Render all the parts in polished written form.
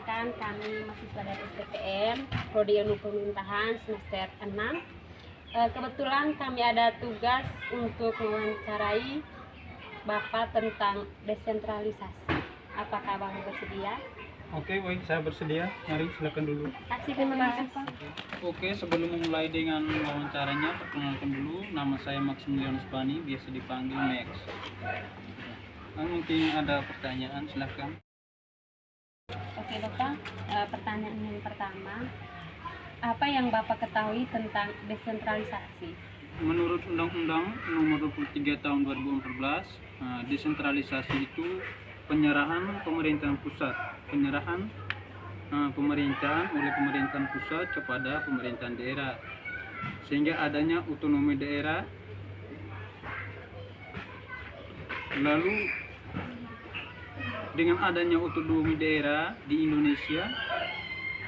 Perkenalkan, kami mahasiswa dari STPM, Prodi Ilmu Pemerintahan semester 6. Kebetulan kami ada tugas untuk mewawancarai Bapak tentang desentralisasi. Apakah Bapak bersedia? Oke, baik, saya bersedia. Mari silakan dulu. Terima kasih Pak. Oke, sebelum memulai dengan wawancaranya, perkenalkan dulu, nama saya Maximilianus Bani, biasa dipanggil Max. Mungkin ada pertanyaan, silakan. Oke Bapak, pertanyaan yang pertama, apa yang Bapak ketahui tentang desentralisasi? Menurut Undang-Undang Nomor 23 Tahun 2014, desentralisasi itu penyerahan pemerintahan pusat, penyerahan pemerintahan oleh pemerintahan pusat kepada pemerintahan daerah, sehingga adanya otonomi daerah. Lalu dengan adanya otonomi daerah di Indonesia,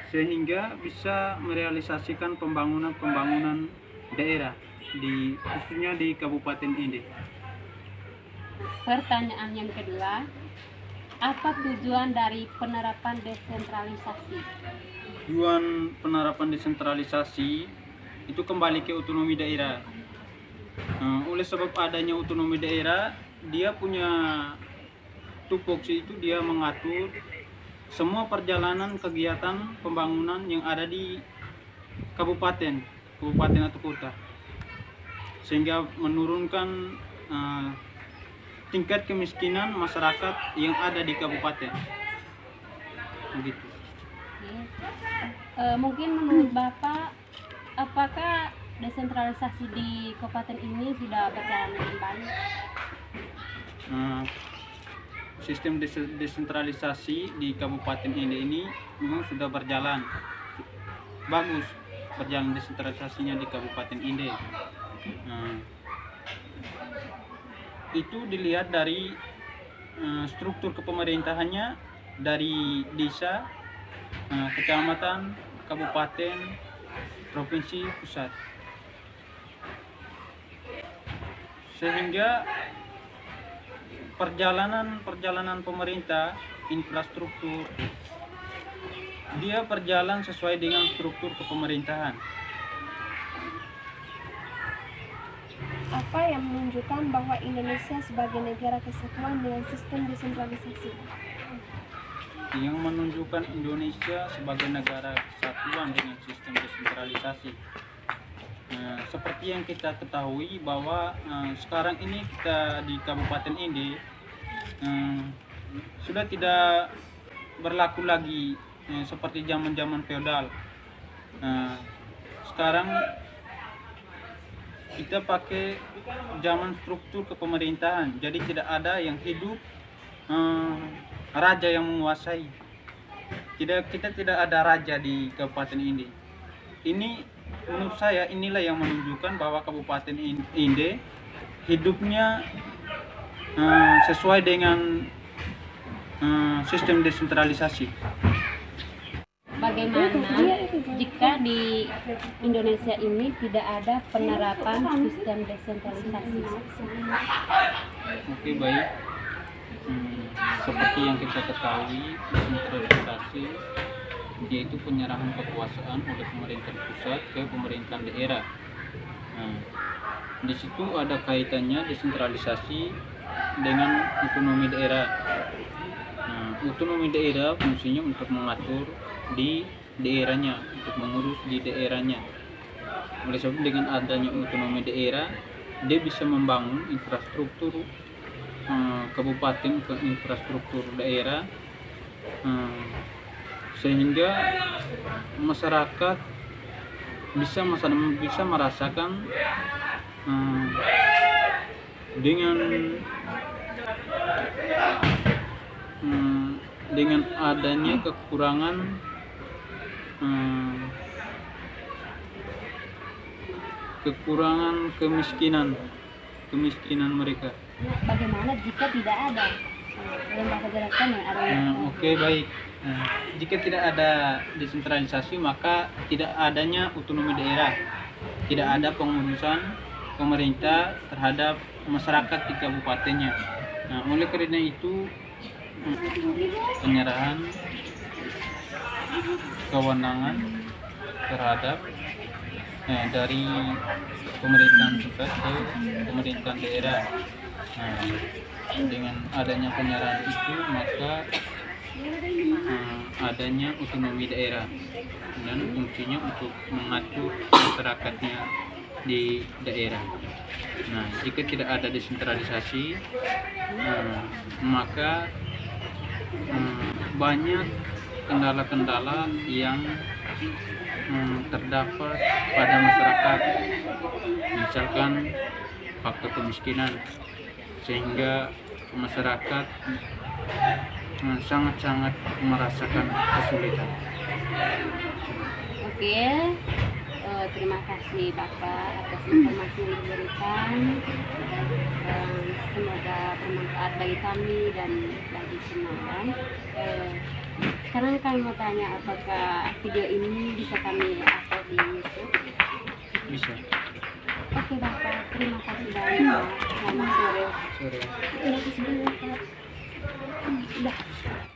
sehingga bisa merealisasikan pembangunan daerah khususnya di Kabupaten Inde. Pertanyaan yang kedua, apa tujuan dari penerapan desentralisasi? Tujuan penerapan desentralisasi itu kembali ke otonomi daerah. Oleh sebab adanya otonomi daerah, dia punya tupoksi itu, dia mengatur semua perjalanan kegiatan pembangunan yang ada di kabupaten atau kota, sehingga menurunkan tingkat kemiskinan masyarakat yang ada di kabupaten. Begitu. Mungkin menurut Bapak, apakah desentralisasi di kabupaten ini sudah berjalan dengan baik? Sistem desentralisasi di Kabupaten Inde ini memang sudah berjalan bagus, berjalan desentralisasinya di Kabupaten Inde. Itu dilihat dari struktur kepemerintahannya, dari desa, kecamatan, kabupaten, provinsi, pusat, sehingga perjalanan pemerintah, infrastruktur, dia berjalan sesuai dengan struktur kepemerintahan. Apa yang menunjukkan bahwa Indonesia sebagai negara kesatuan dengan sistem desentralisasi? Yang menunjukkan Indonesia sebagai negara kesatuan dengan sistem desentralisasi, seperti yang kita ketahui bahwa sekarang ini kita di Kabupaten Inde sudah tidak berlaku lagi seperti zaman feodal. Sekarang kita pakai zaman struktur kepemerintahan, jadi tidak ada yang hidup raja yang menguasai. Kita tidak ada raja di Kabupaten Inde. Ini menurut saya inilah yang menunjukkan bahwa Kabupaten Inde hidupnya sesuai dengan sistem desentralisasi. Bagaimana jika di Indonesia ini tidak ada penerapan sistem desentralisasi? Oke, baik. Seperti yang kita ketahui, desentralisasi yaitu penyerahan kekuasaan oleh pemerintahan pusat ke pemerintahan daerah. Di situ ada kaitannya desentralisasi dengan otonomi daerah. Otonomi daerah fungsinya untuk mengatur di daerahnya, untuk mengurus di daerahnya. Oleh sebab dengan adanya otonomi daerah, dia bisa membangun infrastruktur kabupaten ke infrastruktur daerah, sehingga masyarakat bisa merasakan dengan adanya kekurangan kemiskinan mereka. Bagaimana jika tidak ada? Yang Bapak jelaskan yang ada. Oke, baik. Jika tidak ada desentralisasi, maka tidak adanya otonomi daerah, tidak ada pengurusan pemerintah terhadap masyarakat di kabupatennya. Oleh karena itu, penyerahan kewenangan terhadap dari pemerintahan pusat ke pemerintahan daerah. Nah, dengan adanya penyerahan itu maka adanya otonomi daerah dan fungsinya untuk mengatur masyarakatnya di daerah. Nah, jika tidak ada desentralisasi, maka banyak kendala-kendala yang terdapat pada masyarakat, misalkan faktor kemiskinan, sehingga masyarakat sangat-sangat merasakan kesulitan. Oke, terima kasih Bapak atas informasi yang diberikan. Semoga bermanfaat bagi kami dan bagi semua kan. Sekarang kami mau tanya, apakah video ini bisa kami upload di YouTube? Bisa. Oke Bapak, terima kasih banyak. Selamat sore. Sore. Terima kasih banyak, Pak. Udah.